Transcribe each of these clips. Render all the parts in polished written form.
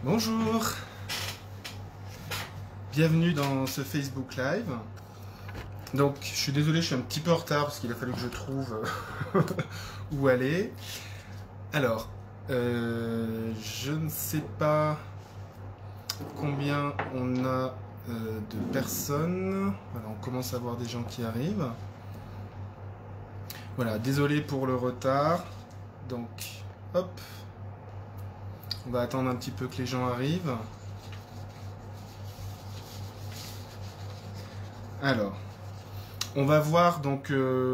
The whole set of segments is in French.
Bonjour, bienvenue dans ce Facebook Live. Donc je suis désolé, je suis un petit peu en retard parce qu'il a fallu que je trouve où aller. Alors, je ne sais pas combien on a de personnes. Voilà, on commence à voir des gens qui arrivent. Voilà, désolé pour le retard. Donc, hop. On va attendre un petit peu que les gens arrivent. Alors, on va voir donc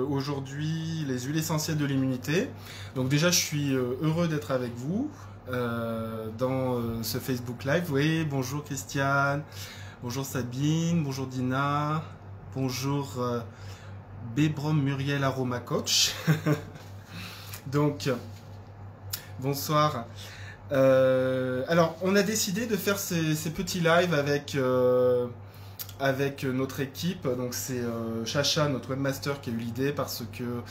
aujourd'hui les huiles essentielles de l'immunité. Donc déjà, je suis heureux d'être avec vous dans ce Facebook Live. Oui, bonjour Christiane, bonjour Sabine, bonjour Dina, bonjour Bébrom Muriel Aroma Coach. Donc, bonsoir. Alors, on a décidé de faire ces petits lives avec notre équipe. Donc, c'est Chacha, notre webmaster, qui a eu l'idée parce que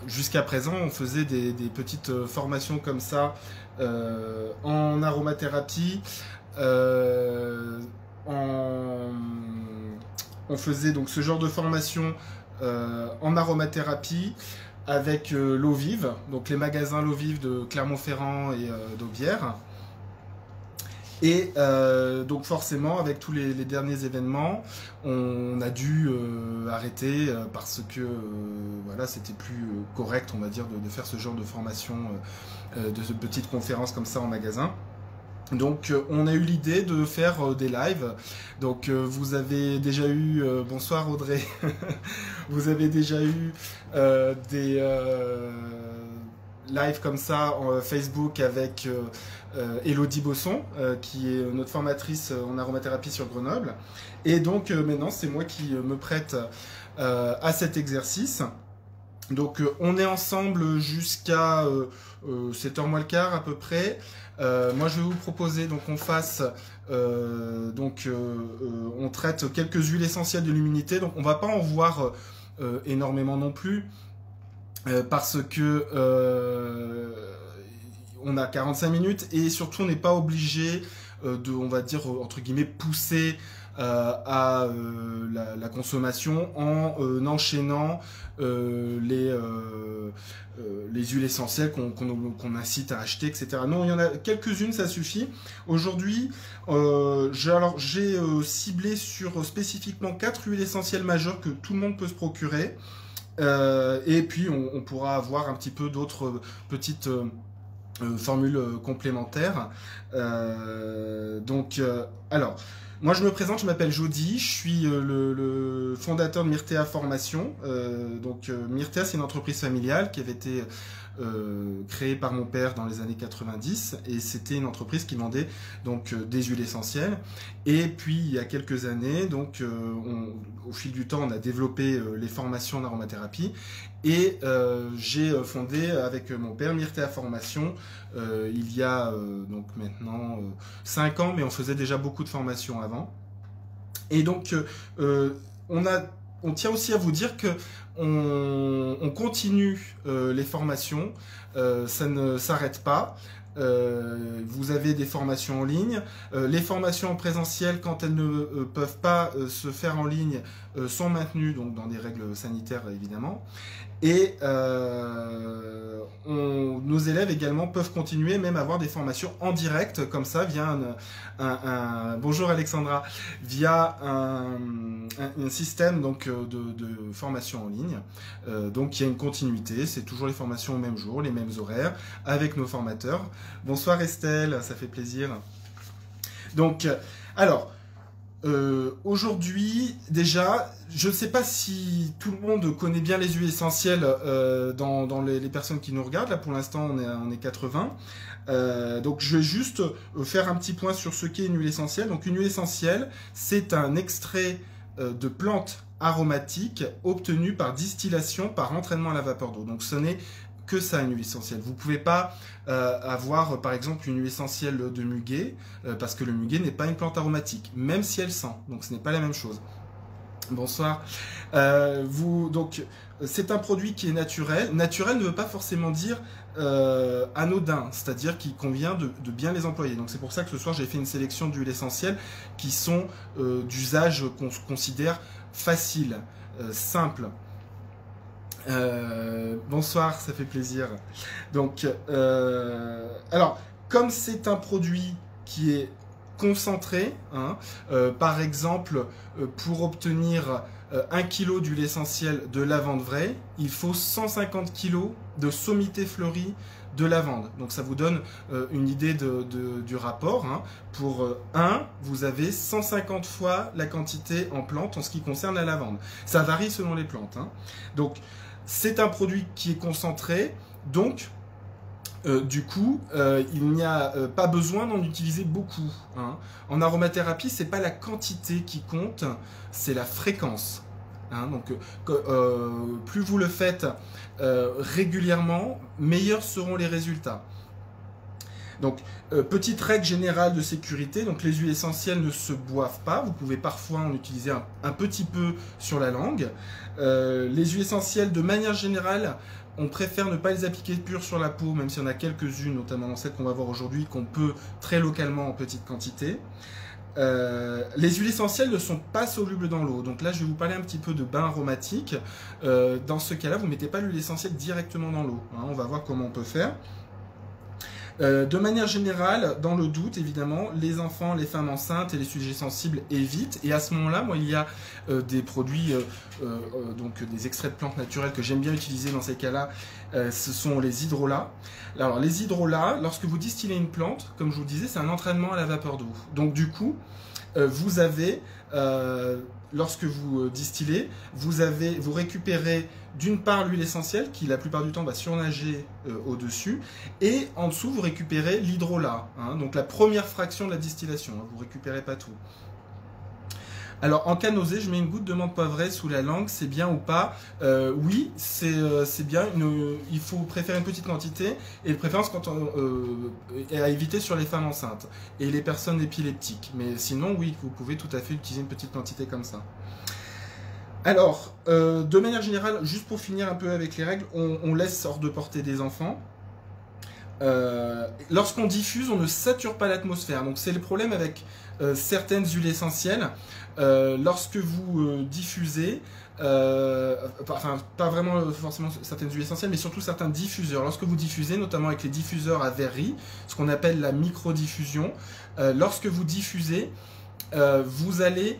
jusqu'à présent, on faisait des petites formations comme ça en aromathérapie. On faisait donc ce genre de formation en aromathérapie avec l'eau vive, donc les magasins l'eau vive de Clermont-Ferrand et d'Aubière. Et donc forcément, avec tous les derniers événements, on a dû arrêter parce que voilà, c'était plus correct, on va dire, de faire ce genre de formation, de petites conférences comme ça en magasin. Donc on a eu l'idée de faire des lives. Donc vous avez déjà eu, bonsoir Audrey, vous avez déjà eu des lives comme ça en Facebook avec Elodie Bosson, qui est notre formatrice en aromathérapie sur Grenoble. Et donc maintenant c'est moi qui me prête à cet exercice. Donc on est ensemble jusqu'à 7h moins le quart à peu près. Moi je vais vous proposer donc qu'on fasse on traite quelques huiles essentielles de l'immunité. Donc on va pas en voir énormément non plus parce que on a 45 minutes et surtout on n'est pas obligé de, on va dire entre guillemets, pousser à la consommation en enchaînant les huiles essentielles qu'on incite à acheter, etc. Non, il y en a quelques-unes, ça suffit. Aujourd'hui, j'ai ciblé sur spécifiquement 4 huiles essentielles majeures que tout le monde peut se procurer. Et puis, on pourra avoir un petit peu d'autres petites formules complémentaires. Alors, moi je me présente, je m'appelle Jody, je suis le fondateur de Myrtea Formation. Myrtea, c'est une entreprise familiale qui avait été créée par mon père dans les années 90 et c'était une entreprise qui vendait donc des huiles essentielles. Et puis il y a quelques années, donc au fil du temps, on a développé les formations en aromathérapie et j'ai fondé avec mon père Myrtea Formation il y a donc maintenant 5 ans, mais on faisait déjà beaucoup de formations avant. Et donc on tient aussi à vous dire que on continue les formations, ça ne s'arrête pas. Vous avez des formations en ligne. Les formations en présentiel, quand elles ne peuvent pas se faire en ligne, sont maintenues donc dans des règles sanitaires évidemment. Et nos élèves également peuvent continuer, même avoir des formations en direct, comme ça, via bonjour Alexandra, via un système donc, de formation en ligne. Donc il y a une continuité, c'est toujours les formations au même jour, les mêmes horaires, avec nos formateurs. Bonsoir Estelle, ça fait plaisir. Donc, alors, aujourd'hui, déjà, je ne sais pas si tout le monde connaît bien les huiles essentielles dans les personnes qui nous regardent. Là, pour l'instant, on est 80. Donc, je vais juste faire un petit point sur ce qu'est une huile essentielle. Donc, une huile essentielle, c'est un extrait de plantes aromatiques obtenu par distillation, par entraînement à la vapeur d'eau. Donc, ce n'est que ça, une huile essentielle. Vous ne pouvez pas avoir, par exemple, une huile essentielle de muguet, parce que le muguet n'est pas une plante aromatique, même si elle sent. Donc, ce n'est pas la même chose. Bonsoir. Donc, c'est un produit qui est naturel. Naturel ne veut pas forcément dire anodins, c'est-à-dire qu'il convient de bien les employer. Donc c'est pour ça que ce soir j'ai fait une sélection d'huiles essentielles qui sont d'usage qu'on considère facile, simple. Bonsoir, ça fait plaisir. Donc, alors, comme c'est un produit qui est concentré, hein, par exemple, pour obtenir 1 kg d'huile essentielle de lavande vraie, il faut 150 kg de sommité fleurie de lavande. Donc ça vous donne une idée du rapport. Hein. Pour 1, vous avez 150 fois la quantité en plantes en ce qui concerne la lavande. Ça varie selon les plantes. Hein. Donc c'est un produit qui est concentré, donc du coup, il n'y a pas besoin d'en utiliser beaucoup. Hein. En aromathérapie, c'est pas la quantité qui compte, c'est la fréquence. Hein. Donc, plus vous le faites régulièrement, meilleurs seront les résultats. Donc, petite règle générale de sécurité, donc les huiles essentielles ne se boivent pas. Vous pouvez parfois en utiliser un petit peu sur la langue. Les huiles essentielles, de manière générale, on préfère ne pas les appliquer pures sur la peau, même s'il y en a quelques-unes, notamment dans celle qu'on va voir aujourd'hui, qu'on peut très localement en petite quantité. Les huiles essentielles ne sont pas solubles dans l'eau. Donc là, je vais vous parler un petit peu de bain aromatique. Dans ce cas-là, vous ne mettez pas l'huile essentielle directement dans l'eau. Hein, on va voir comment on peut faire. De manière générale, dans le doute, évidemment, les enfants, les femmes enceintes et les sujets sensibles évitent. Et à ce moment-là, moi, il y a des produits, donc des extraits de plantes naturelles que j'aime bien utiliser dans ces cas-là. Ce sont les hydrolats. Alors, les hydrolats, lorsque vous distillez une plante, comme je vous disais, c'est un entraînement à la vapeur d'eau. Donc, du coup, vous avez, lorsque vous distillez, vous récupérez d'une part l'huile essentielle qui la plupart du temps va surnager au-dessus, et en dessous vous récupérez l'hydrolat, hein, donc la première fraction de la distillation, hein, vous ne récupérez pas tout. Alors en cas de nausée, je mets une goutte de menthe poivrée sous la langue, c'est bien ou pas? Oui, c'est bien, il faut préférer une petite quantité, et de préférence à éviter sur les femmes enceintes et les personnes épileptiques. Mais sinon, oui, vous pouvez tout à fait utiliser une petite quantité comme ça. Alors, de manière générale, juste pour finir un peu avec les règles, on laisse hors de portée des enfants. Lorsqu'on diffuse, on ne sature pas l'atmosphère. Donc c'est le problème avec certaines huiles essentielles. Lorsque vous diffusez, enfin pas vraiment forcément certaines huiles essentielles, mais surtout certains diffuseurs. Lorsque vous diffusez, notamment avec les diffuseurs à verrerie, ce qu'on appelle la microdiffusion, lorsque vous diffusez, vous allez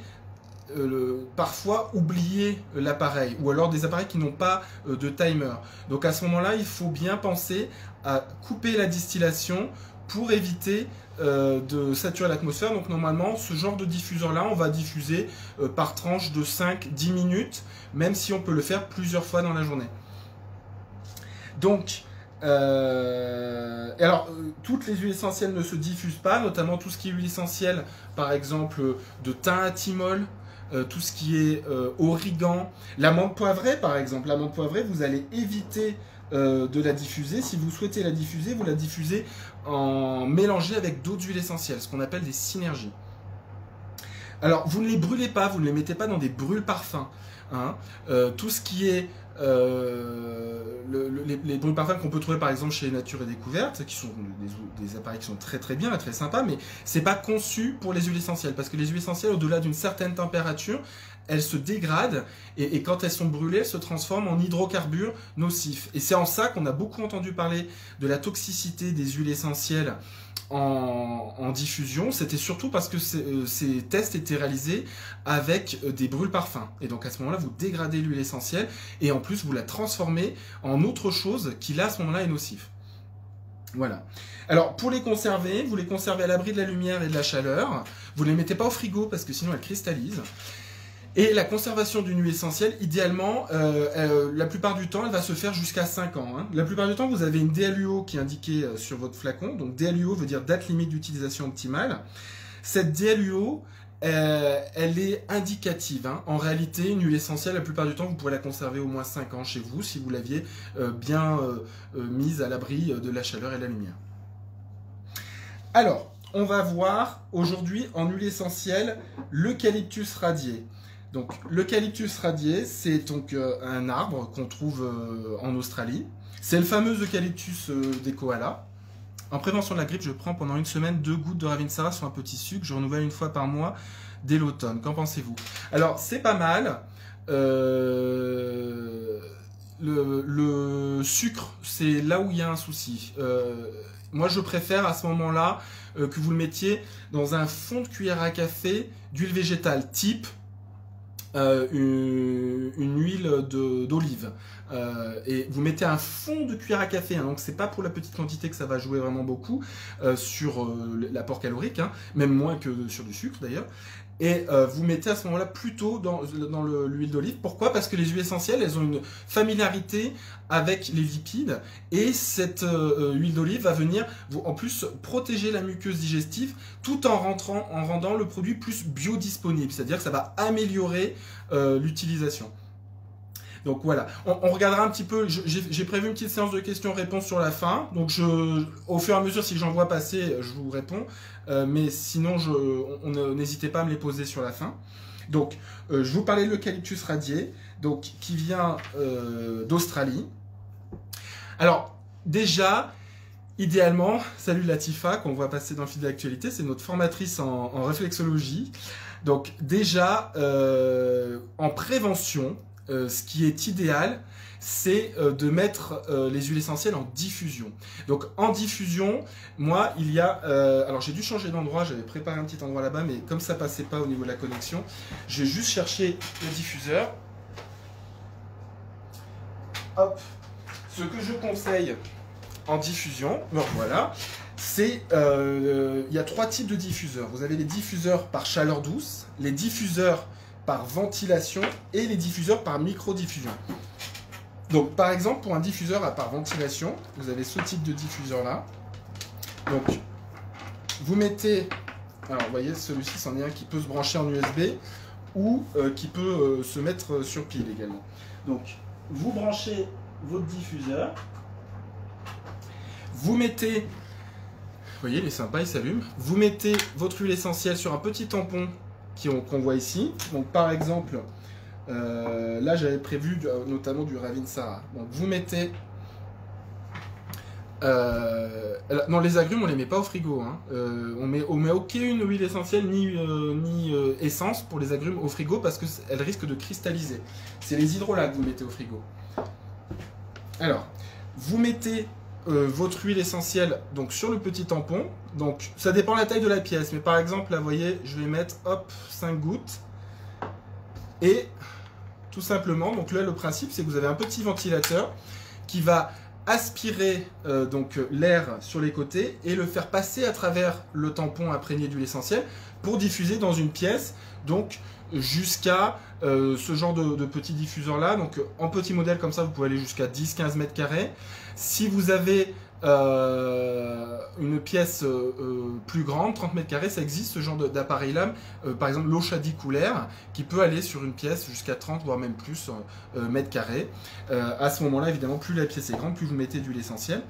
parfois oublier l'appareil, ou alors des appareils qui n'ont pas de timer. Donc à ce moment-là, il faut bien penser à couper la distillation pour éviter de saturer l'atmosphère. Donc normalement, ce genre de diffuseur-là, on va diffuser par tranche de 5-10 minutes, même si on peut le faire plusieurs fois dans la journée. Donc, alors, toutes les huiles essentielles ne se diffusent pas, notamment tout ce qui est huile essentielle, par exemple de thym à thymol, tout ce qui est origan, la menthe poivrée par exemple. La menthe poivrée, vous allez éviter de la diffuser. Si vous souhaitez la diffuser, vous la diffusez en mélangée avec d'autres huiles essentielles, ce qu'on appelle des synergies. Alors, vous ne les brûlez pas, vous ne les mettez pas dans des brûle-parfums. Hein. Tout ce qui est les brûle-parfums qu'on peut trouver par exemple chez Nature et Découverte, qui sont des appareils qui sont très très bien, très sympas, mais c'est pas conçu pour les huiles essentielles, parce que les huiles essentielles, au-delà d'une certaine température, elles se dégradent, et quand elles sont brûlées, elles se transforment en hydrocarbures nocifs. Et c'est en ça qu'on a beaucoup entendu parler de la toxicité des huiles essentielles en diffusion. C'était surtout parce que ces tests étaient réalisés avec des brûle-parfums. Et donc à ce moment-là, vous dégradez l'huile essentielle, et en plus, vous la transformez en autre chose qui, là, à ce moment-là, est nocif. Voilà. Alors, pour les conserver, vous les conservez à l'abri de la lumière et de la chaleur. Vous ne les mettez pas au frigo, parce que sinon, elles cristallisent. Et la conservation d'une huile essentielle, idéalement, la plupart du temps, elle va se faire jusqu'à 5 ans. Hein. La plupart du temps, vous avez une DLUO qui est indiquée sur votre flacon. Donc DLUO veut dire date limite d'utilisation optimale. Cette DLUO, elle est indicative. Hein. En réalité, une huile essentielle, la plupart du temps, vous pourrez la conserver au moins 5 ans chez vous si vous l'aviez bien mise à l'abri de la chaleur et de la lumière. Alors, on va voir aujourd'hui en huile essentielle l'eucalyptus radié. Donc l'eucalyptus radié, c'est donc un arbre qu'on trouve en Australie. C'est le fameux Eucalyptus des koalas. En prévention de la grippe, je prends pendant une semaine 2 gouttes de Ravinsara sur un petit sucre. Je renouvelle une fois par mois dès l'automne. Qu'en pensez-vous? Alors, c'est pas mal. Le sucre, c'est là où il y a un souci. Moi, je préfère à ce moment-là que vous le mettiez dans un fond de cuillère à café d'huile végétale type une huile d'olive. Et vous mettez un fond de cuillère à café, hein, donc c'est pas pour la petite quantité que ça va jouer vraiment beaucoup sur l'apport calorique, hein, même moins que sur du sucre d'ailleurs. Et vous mettez à ce moment-là plutôt dans l'huile d'olive. Pourquoi? Parce que les huiles essentielles, elles ont une familiarité avec les lipides. Et cette huile d'olive va venir, en plus, protéger la muqueuse digestive tout en rendant le produit plus biodisponible. C'est-à-dire que ça va améliorer l'utilisation. Donc voilà, on regardera un petit peu, j'ai prévu une petite séance de questions-réponses sur la fin, donc au fur et à mesure, si j'en vois passer, je vous réponds, mais sinon, n'hésitez pas à me les poser sur la fin. Donc, je vous parlais de l'Eucalyptus radié, donc, qui vient d'Australie. Alors, déjà, idéalement, salut Latifa, qu'on voit passer dans le fil d'actualité, c'est notre formatrice en réflexologie. Donc déjà, en prévention, ce qui est idéal, c'est de mettre les huiles essentielles en diffusion. Donc en diffusion, moi, il y a... alors j'ai dû changer d'endroit, j'avais préparé un petit endroit là-bas, mais comme ça passait pas au niveau de la connexion, je vais juste chercher le diffuseur. Hop. Ce que je conseille en diffusion, donc voilà, c'est... il y a 3 types de diffuseurs. Vous avez les diffuseurs par chaleur douce, les diffuseurs par ventilation et les diffuseurs par micro-diffusion. Donc par exemple pour un diffuseur par ventilation, vous avez ce type de diffuseur là. Donc vous mettez, alors vous voyez celui-ci c'en est un qui peut se brancher en USB ou qui peut se mettre sur pile également. Donc vous branchez votre diffuseur, vous mettez, vous voyez il est sympa, il s'allume, vous mettez votre huile essentielle sur un petit tampon qu'on voit ici. Donc par exemple, là j'avais prévu notamment du Ravinsara. Donc vous mettez... non, les agrumes on les met pas au frigo. Hein. On met aucune huile essentielle ni essence pour les agrumes au frigo parce qu'elles risquent de cristalliser. C'est les hydrolats que vous mettez au frigo. Alors, vous mettez votre huile essentielle donc sur le petit tampon. Donc ça dépend de la taille de la pièce, mais par exemple là vous voyez je vais mettre hop 5 gouttes et tout simplement, donc là le principe c'est que vous avez un petit ventilateur qui va aspirer donc l'air sur les côtés et le faire passer à travers le tampon imprégné d'huile essentielle pour diffuser dans une pièce, donc jusqu'à ce genre de petit diffuseur là. Donc en petit modèle comme ça vous pouvez aller jusqu'à 10-15 mètres carrés. Si vous avez une pièce plus grande, 30 mètres carrés, ça existe ce genre d'appareil là, par exemple l'eau chadiculaire qui peut aller sur une pièce jusqu'à 30 voire même plus mètres carrés. À ce moment là évidemment plus la pièce est grande, plus vous mettez d'huile essentielle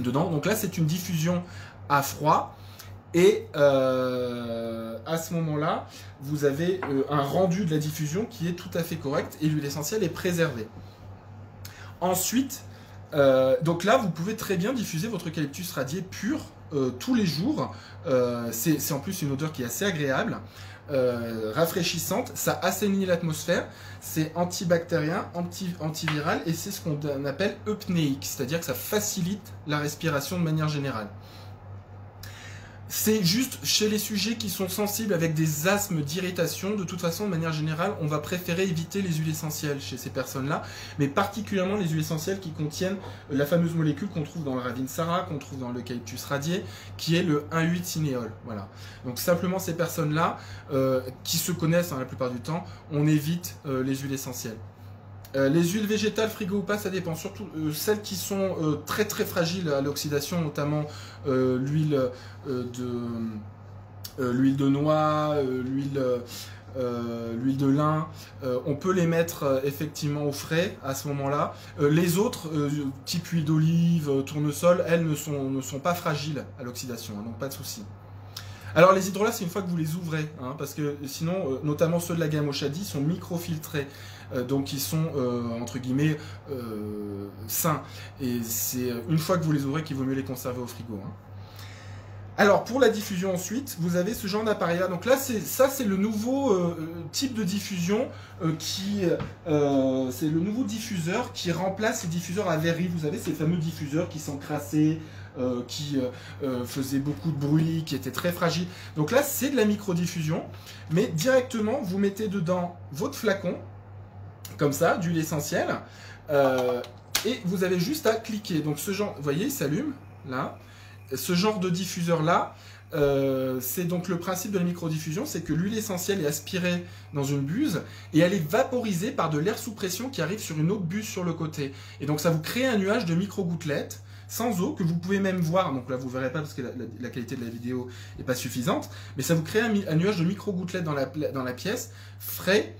dedans. Donc là c'est une diffusion à froid. Et à ce moment-là, vous avez un rendu de la diffusion qui est tout à fait correct et l'huile essentielle est préservée. Ensuite, donc là, vous pouvez très bien diffuser votre eucalyptus radié pur tous les jours. C'est en plus une odeur qui est assez agréable, rafraîchissante, ça assainit l'atmosphère, c'est antibactérien, antiviral et c'est ce qu'on appelle eupnéique, c'est-à-dire que ça facilite la respiration de manière générale. C'est juste chez les sujets qui sont sensibles avec des asthmes d'irritation, de toute façon, de manière générale, on va préférer éviter les huiles essentielles chez ces personnes-là, mais particulièrement les huiles essentielles qui contiennent la fameuse molécule qu'on trouve dans le Ravinsara, qu'on trouve dans l'eucalyptus radié, qui est le 1,8-cinéol. Voilà. Donc simplement ces personnes-là, qui se connaissent hein, la plupart du temps, on évite les huiles essentielles. Les huiles végétales, frigo ou pas, ça dépend. Surtout celles qui sont très très fragiles à l'oxydation, notamment l'huile de noix, l'huile de lin. On peut les mettre effectivement au frais à ce moment-là. Les autres, type huile d'olive, tournesol, elles ne sont pas fragiles à l'oxydation, hein, donc pas de souci. Alors les hydrolats, c'est une fois que vous les ouvrez, hein, parce que sinon, notamment ceux de la gamme Oshadi, sont microfiltrés. donc ils sont entre guillemets sains. Et c'est une fois que vous les ouvrez qu'il vaut mieux les conserver au frigo, hein. Alors pour la diffusion ensuite, vous avez ce genre d'appareil là. Donc là c'est le nouveau type de diffusion c'est le nouveau diffuseur qui remplace les diffuseurs à verre. Vous avez ces fameux diffuseurs qui s'encrassaient, qui faisaient beaucoup de bruit, qui étaient très fragiles. Donc là c'est de la microdiffusion, mais directement vous mettez dedans votre flacon, comme ça, d'huile essentielle, et vous avez juste à cliquer. Donc ce genre, vous voyez, il s'allume là. Ce genre de diffuseur-là, c'est donc le principe de la microdiffusion, c'est que l'huile essentielle est aspirée dans une buse et elle est vaporisée par de l'air sous pression qui arrive sur une autre buse sur le côté. Et donc ça vous crée un nuage de micro-gouttelettes sans eau que vous pouvez même voir. Donc là vous ne verrez pas parce que la qualité de la vidéo n'est pas suffisante, mais ça vous crée un nuage de micro-gouttelettes dans la pièce, frais,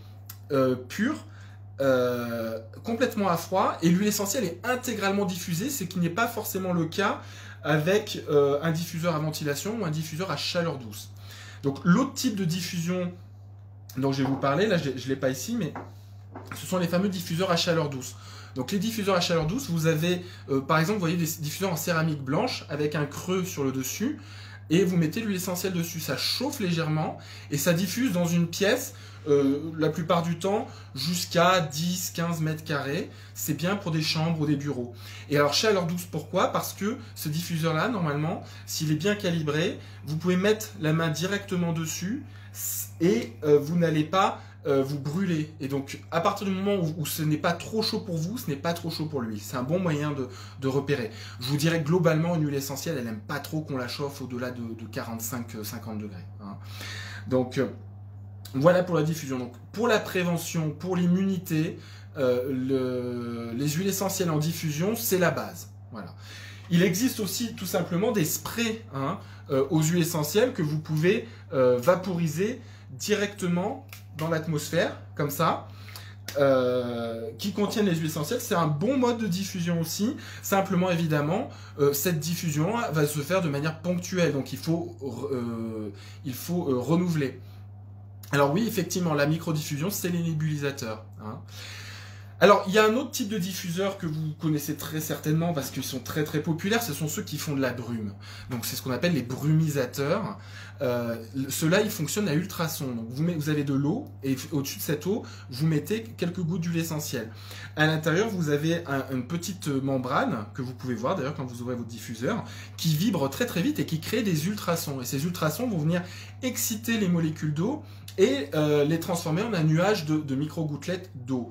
pur, complètement à froid, et l'huile essentielle est intégralement diffusée, ce qui n'est pas forcément le cas avec un diffuseur à ventilation ou un diffuseur à chaleur douce. Donc l'autre type de diffusion dont je vais vous parler, là je ne l'ai pas ici, mais ce sont les fameux diffuseurs à chaleur douce. Donc les diffuseurs à chaleur douce, vous avez par exemple, vous voyez des diffuseurs en céramique blanche avec un creux sur le dessus, et vous mettez l'huile essentielle dessus, ça chauffe légèrement et ça diffuse dans une pièce la plupart du temps jusqu'à 10-15 mètres carrés. C'est bien pour des chambres ou des bureaux. Et alors chaleur douce, pourquoi? Parce que ce diffuseur là, normalement, s'il est bien calibré, vous pouvez mettre la main directement dessus et vous n'allez pas vous brûler. Et donc à partir du moment où ce n'est pas trop chaud pour vous, ce n'est pas trop chaud pour l'huile. C'est un bon moyen de repérer. Je vous dirais que globalement une huile essentielle, elle n'aime pas trop qu'on la chauffe au-delà de 45-50 degrés, hein. Donc voilà pour la diffusion. Donc, pour la prévention, pour l'immunité, les huiles essentielles en diffusion, c'est la base. Voilà. Il existe aussi tout simplement des sprays, hein, aux huiles essentielles que vous pouvez vaporiser directement dans l'atmosphère, comme ça, qui contiennent les huiles essentielles. C'est un bon mode de diffusion aussi. Simplement, évidemment, cette diffusion va se faire de manière ponctuelle. Donc, il faut renouveler. Alors oui, effectivement, la microdiffusion, c'est les nébulisateurs, hein. Alors, il y a un autre type de diffuseur que vous connaissez très certainement parce qu'ils sont très très populaires, ce sont ceux qui font de la brume. Donc c'est ce qu'on appelle les brumisateurs. Ceux-là, ils fonctionnent à ultrasons. Donc vous avez de l'eau et au-dessus de cette eau, vous mettez quelques gouttes d'huile essentielle. À l'intérieur, vous avez une petite membrane que vous pouvez voir d'ailleurs quand vous ouvrez votre diffuseur, qui vibre très très vite et qui crée des ultrasons. Et ces ultrasons vont venir exciter les molécules d'eau et les transformer en un nuage de micro-gouttelettes d'eau.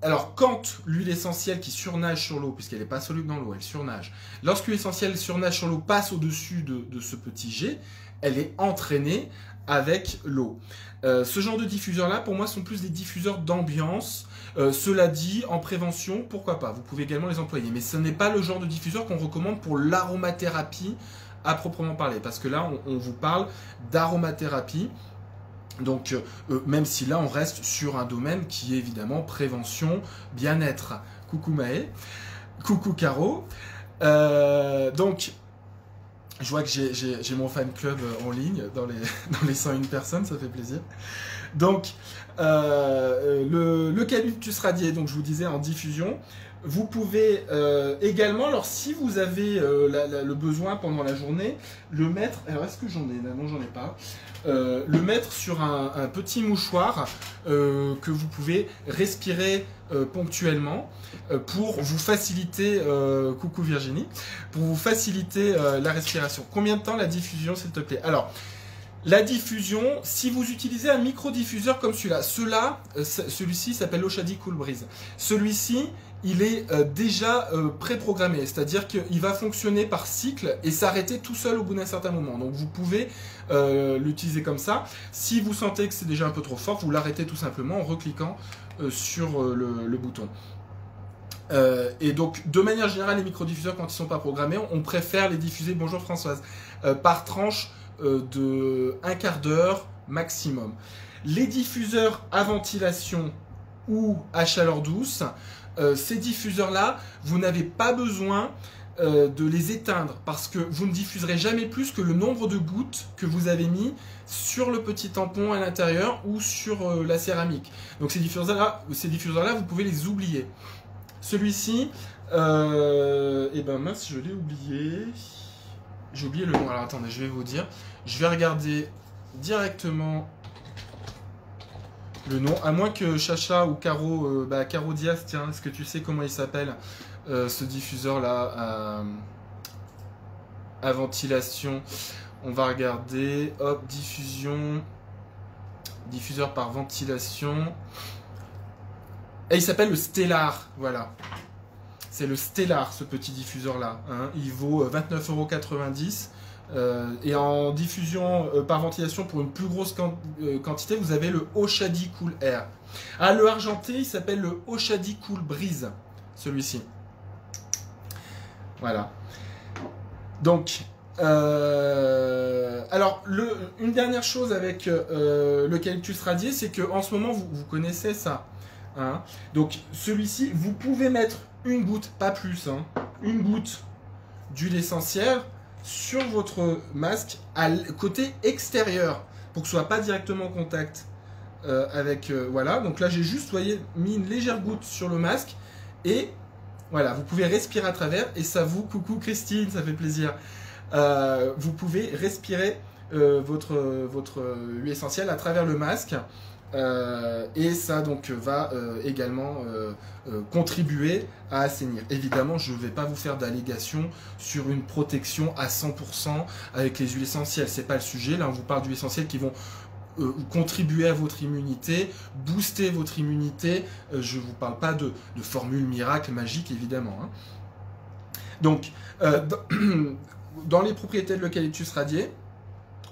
Alors, quand l'huile essentielle qui surnage sur l'eau, puisqu'elle n'est pas soluble dans l'eau, elle surnage, lorsque l'huile essentielle surnage sur l'eau passe au-dessus de ce petit jet, elle est entraînée avec l'eau. Ce genre de diffuseurs-là, pour moi, sont plus des diffuseurs d'ambiance. Cela dit, en prévention, pourquoi pas? Vous pouvez également les employer. Mais ce n'est pas le genre de diffuseur qu'on recommande pour l'aromathérapie à proprement parler. Parce que là, on vous parle d'aromathérapie. Donc, même si là, on reste sur un domaine qui est évidemment prévention, bien-être. Coucou Maë, coucou Caro. Donc, je vois que j'ai mon fan club en ligne dans les 101 personnes, ça fait plaisir. Donc, l'eucalyptus radié, donc je vous disais en diffusion. Vous pouvez également, alors si vous avez le besoin pendant la journée, le mettre, alors est-ce que j'en ai là? Non, j'en ai pas. Le mettre sur un petit mouchoir que vous pouvez respirer ponctuellement pour vous faciliter, coucou Virginie, pour vous faciliter la respiration. Combien de temps la diffusion, s'il te plaît? Alors, la diffusion, si vous utilisez un micro-diffuseur comme celui-là, celui-ci s'appelle l'Oshadi Cool Breeze. Celui-ci, il est déjà préprogrammé, c'est-à-dire qu'il va fonctionner par cycle et s'arrêter tout seul au bout d'un certain moment. Donc vous pouvez l'utiliser comme ça. Si vous sentez que c'est déjà un peu trop fort, vous l'arrêtez tout simplement en recliquant sur le bouton. Et donc, de manière générale, les microdiffuseurs, quand ils ne sont pas programmés, on préfère les diffuser, bonjour Françoise, par tranche de un quart d'heure maximum. Les diffuseurs à ventilation ou à chaleur douce, ces diffuseurs-là, vous n'avez pas besoin de les éteindre parce que vous ne diffuserez jamais plus que le nombre de gouttes que vous avez mis sur le petit tampon à l'intérieur ou sur la céramique. Donc ces diffuseurs-là, vous pouvez les oublier. Celui-ci, et ben mince, je l'ai oublié. J'ai oublié le nom. Alors attendez, je vais vous dire. Je vais regarder directement le nom, à moins que Chacha ou Caro, Caro Diaz, tiens, est-ce que tu sais comment il s'appelle ce diffuseur-là à ventilation? On va regarder, hop, diffuseur par ventilation. Et il s'appelle le Stellar, voilà. C'est le Stellar, ce petit diffuseur-là. Hein. Il vaut 29,90 €. Et en diffusion par ventilation pour une plus grosse quantité, vous avez le Oshadi Cool Air. Ah, le argenté, il s'appelle le Oshadi Cool Breeze, celui-ci. Voilà. Donc, alors, une dernière chose avec l'eucalyptus radié, c'est qu'en ce moment, vous connaissez ça. Hein. Donc, celui-ci, vous pouvez mettre une goutte, pas plus, hein, une goutte d'huile essentielle sur votre masque côté extérieur pour que ce soit pas directement en contact avec voilà. Donc là j'ai juste, voyez, mis une légère goutte sur le masque et voilà, vous pouvez respirer à travers et ça vous, coucou Christine, ça fait plaisir, vous pouvez respirer votre huile essentielle à travers le masque. Et ça donc va également contribuer à assainir. Évidemment, je ne vais pas vous faire d'allégations sur une protection à 100% avec les huiles essentielles. C'est pas le sujet. Là, on vous parle d'huiles essentielles qui vont contribuer à votre immunité, booster votre immunité. Je ne vous parle pas de formule miracle magique, évidemment. Hein. Donc, dans les propriétés de l'eucalyptus radié,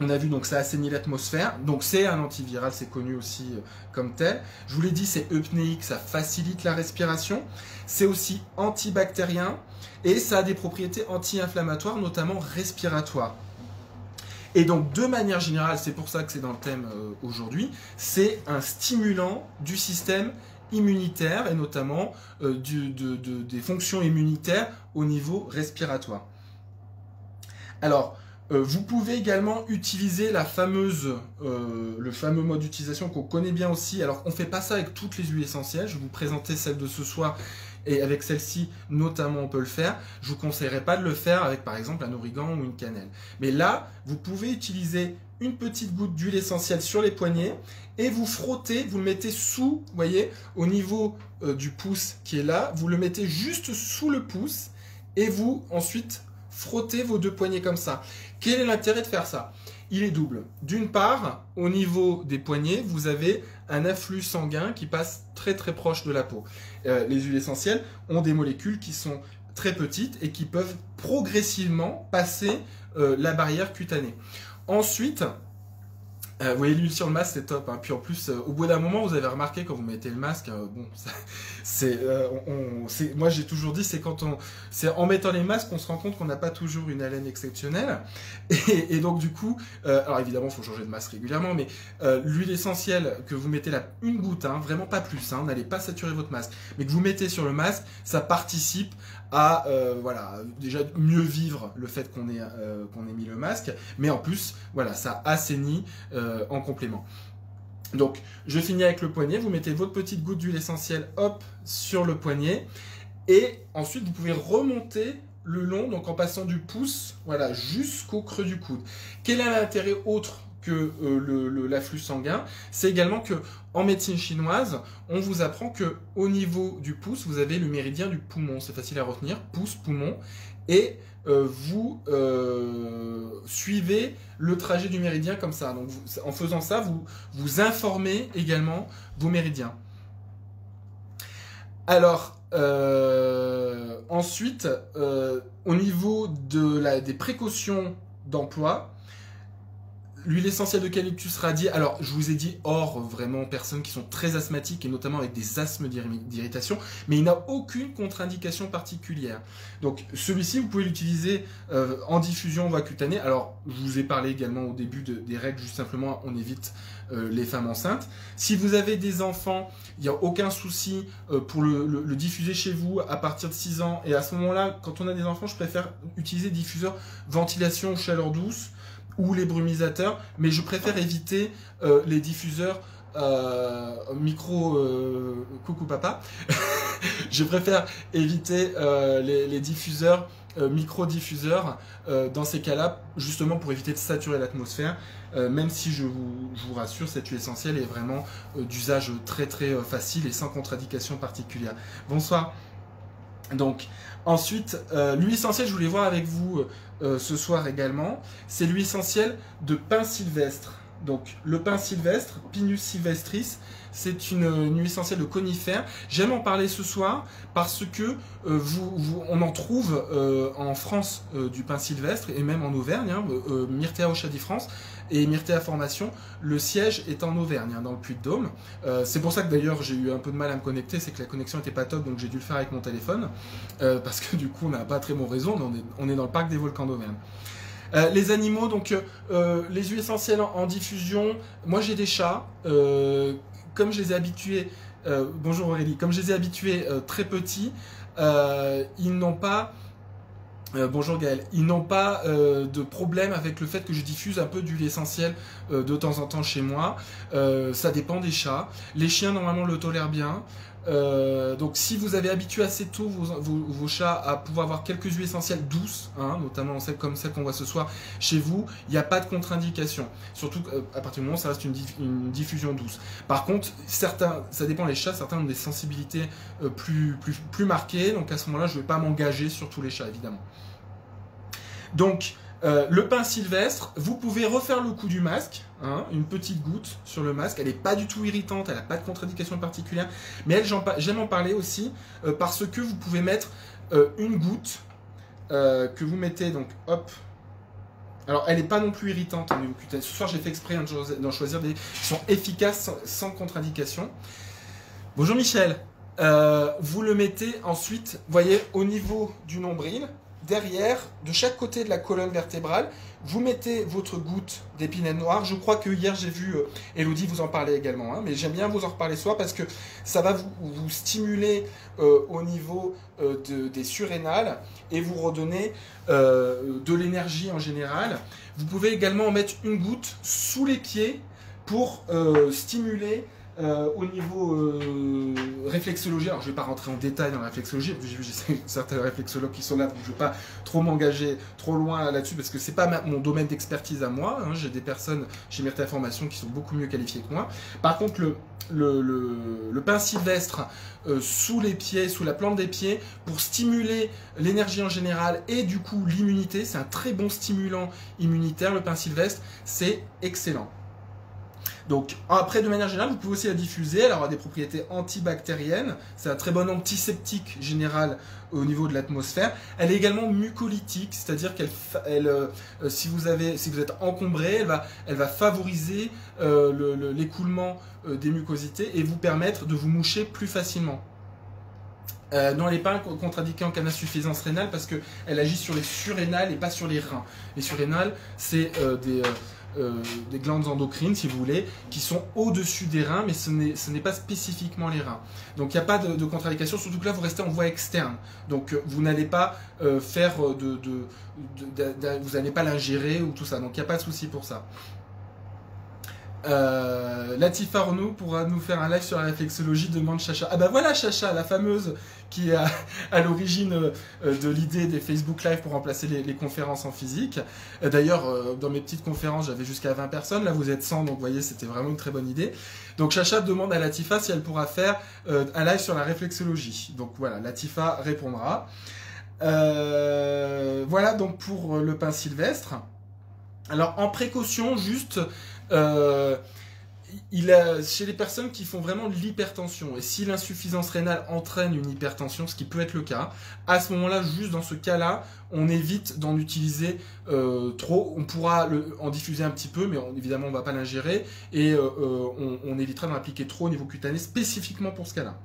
on a vu donc ça assainit l'atmosphère, donc c'est un antiviral, c'est connu aussi comme tel. Je vous l'ai dit, c'est eupnéique, ça facilite la respiration. C'est aussi antibactérien et ça a des propriétés anti-inflammatoires, notamment respiratoires. Et donc de manière générale, c'est pour ça que c'est dans le thème aujourd'hui, c'est un stimulant du système immunitaire et notamment des fonctions immunitaires au niveau respiratoire. Alors, vous pouvez également utiliser le fameux mode d'utilisation qu'on connaît bien aussi. Alors, on ne fait pas ça avec toutes les huiles essentielles. Je vais vous présenter celle de ce soir et avec celle-ci, notamment, on peut le faire. Je ne vous conseillerais pas de le faire avec, par exemple, un origan ou une cannelle. Mais là, vous pouvez utiliser une petite goutte d'huile essentielle sur les poignets et vous frottez, vous le mettez sous, vous voyez, au niveau du pouce qui est là. Vous le mettez juste sous le pouce et vous, ensuite, frottez vos deux poignets comme ça. Quel est l'intérêt de faire ça? Il est double. D'une part, au niveau des poignets, vous avez un afflux sanguin qui passe très très proche de la peau. Les huiles essentielles ont des molécules qui sont très petites et qui peuvent progressivement passer la barrière cutanée. Ensuite, vous voyez l'huile sur le masque, c'est top. Hein. Puis en plus, au bout d'un moment, vous avez remarqué quand vous mettez le masque, bon, moi j'ai toujours dit, c'est en mettant les masques qu'on se rend compte qu'on n'a pas toujours une haleine exceptionnelle. Et donc du coup, alors évidemment, il faut changer de masque régulièrement, mais l'huile essentielle que vous mettez là, une goutte, hein, vraiment pas plus, hein, n'allez pas saturer votre masque, mais que vous mettez sur le masque, ça participe à voilà, déjà mieux vivre le fait qu'on ait mis le masque, mais en plus, voilà, ça assainit en complément. Donc, je finis avec le poignet. Vous mettez votre petite goutte d'huile essentielle, hop, sur le poignet. Et ensuite, vous pouvez remonter le long, donc en passant du pouce, voilà, jusqu'au creux du coude. Quel est l'intérêt autre que l'afflux sanguin? C'est également que en médecine chinoise, on vous apprend que au niveau du pouce, vous avez le méridien du poumon. C'est facile à retenir, pouce, poumon. Et vous suivez le trajet du méridien comme ça. Donc, en faisant ça, vous informez également vos méridiens. Alors, ensuite, au niveau des précautions d'emploi, L'huile essentielle d'eucalyptus radiée, alors je vous ai dit hors vraiment personnes qui sont très asthmatiques et notamment avec des asthmes d'irritation, mais il n'a aucune contre-indication particulière. Donc celui-ci, vous pouvez l'utiliser en diffusion voie cutanée. Alors je vous ai parlé également au début des règles, juste simplement on évite les femmes enceintes. Si vous avez des enfants, il n'y a aucun souci pour le diffuser chez vous à partir de 6 ans. Et à ce moment-là, quand on a des enfants, je préfère utiliser diffuseur ventilation chaleur douce ou les brumisateurs, mais je préfère éviter les diffuseurs coucou papa. Je préfère éviter les diffuseurs micro-diffuseurs dans ces cas-là, justement pour éviter de saturer l'atmosphère, même si je vous rassure, cette huile essentielle est vraiment d'usage très très facile et sans contre-indication particulière. Bonsoir. Donc, ensuite, l'huile essentielle, je voulais voir avec vous ce soir également, c'est l'huile essentielle de pin sylvestre. Donc, le pin sylvestre, Pinus sylvestris, c'est une huile essentielle de conifère. J'aime en parler ce soir parce que on en trouve en France du pin sylvestre et même en Auvergne, hein, Myrtea Ochadi France et Myrtea Formation. Le siège est en Auvergne, hein, dans le Puy-de-Dôme. C'est pour ça que d'ailleurs j'ai eu un peu de mal à me connecter, c'est que la connexion n'était pas top, donc j'ai dû le faire avec mon téléphone parce que du coup on n'a pas très bon réseau, mais on est dans le parc des volcans d'Auvergne. Les animaux, donc les huiles essentielles en diffusion. Moi j'ai des chats, comme je les ai habitués, bonjour Aurélie, comme je les ai habitués très petits, ils n'ont pas, bonjour Gaël, ils n'ont pas de problème avec le fait que je diffuse un peu d'huile essentielle de temps en temps chez moi. Ça dépend des chats. Les chiens normalement le tolèrent bien. Donc si vous avez habitué assez tôt vos chats à pouvoir avoir quelques huiles essentielles douces, hein, notamment comme celle qu'on voit ce soir chez vous, il n'y a pas de contre-indication. Surtout à partir du moment où ça reste une diffusion douce. Par contre, certains, ça dépend des chats, certains ont des sensibilités plus marquées, donc à ce moment-là je ne vais pas m'engager sur tous les chats évidemment. Donc le pin sylvestre, vous pouvez refaire le coup du masque, hein, une petite goutte sur le masque, elle n'est pas du tout irritante, elle n'a pas de contre-indication particulière, mais j'aime en parler aussi parce que vous pouvez mettre une goutte que vous mettez, donc hop, alors elle n'est pas non plus irritante, hein, ce soir j'ai fait exprès d'en choisir des qui sont efficaces sans contre-indication. Bonjour Michel, vous le mettez ensuite, vous voyez, au niveau du nombril. Derrière, de chaque côté de la colonne vertébrale, vous mettez votre goutte d'épinette noire. Je crois que hier j'ai vu Elodie vous en parler également, hein, mais j'aime bien vous en reparler ce soir parce que ça va vous stimuler au niveau des surrénales et vous redonner de l'énergie en général. Vous pouvez également en mettre une goutte sous les pieds pour stimuler au niveau réflexologie. Alors je ne vais pas rentrer en détail dans la réflexologie, j'ai certains réflexologues qui sont là, donc je ne vais pas trop m'engager trop loin là-dessus parce que ce n'est pas mon domaine d'expertise à moi, hein. J'ai des personnes chez Myrtea Formation qui sont beaucoup mieux qualifiées que moi. Par contre le pin sylvestre sous les pieds, sous la plante des pieds, pour stimuler l'énergie en général et du coup l'immunité, c'est un très bon stimulant immunitaire, le pin sylvestre, c'est excellent. Donc après, de manière générale, vous pouvez aussi la diffuser. Elle aura des propriétés antibactériennes. C'est un très bon antiseptique général au niveau de l'atmosphère. Elle est également mucolytique, c'est-à-dire si vous êtes encombré, elle va favoriser l'écoulement des mucosités et vous permettre de vous moucher plus facilement. Non, elle n'est pas contre-indiquée en cas d'insuffisance rénale parce qu'elle agit sur les surrénales et pas sur les reins. Les surrénales, c'est des glandes endocrines, si vous voulez, qui sont au-dessus des reins, mais ce n'est pas spécifiquement les reins. Donc il n'y a pas de contre-indication, surtout que là vous restez en voie externe. Donc vous n'allez pas faire vous n'allez pas l'ingérer ou tout ça. Donc il n'y a pas de souci pour ça. Latifa Renaud pourra nous faire un live sur la réflexologie, demande Chacha. Ah bah voilà Chacha, la fameuse qui est à l'origine de l'idée des Facebook Live pour remplacer les conférences en physique. D'ailleurs, dans mes petites conférences, j'avais jusqu'à 20 personnes, là vous êtes 100, donc vous voyez, c'était vraiment une très bonne idée. Donc Chacha demande à Latifa si elle pourra faire un live sur la réflexologie. Donc voilà, Latifa répondra. Voilà donc pour le pin sylvestre. Alors en précaution, juste... chez les personnes qui font vraiment de l'hypertension, et si l'insuffisance rénale entraîne une hypertension, ce qui peut être le cas, à ce moment-là, juste dans ce cas-là, on évite d'en utiliser trop. On pourra en diffuser un petit peu, mais évidemment, on ne va pas l'ingérer, et on évitera d'en appliquer trop au niveau cutané, spécifiquement pour ce cas-là.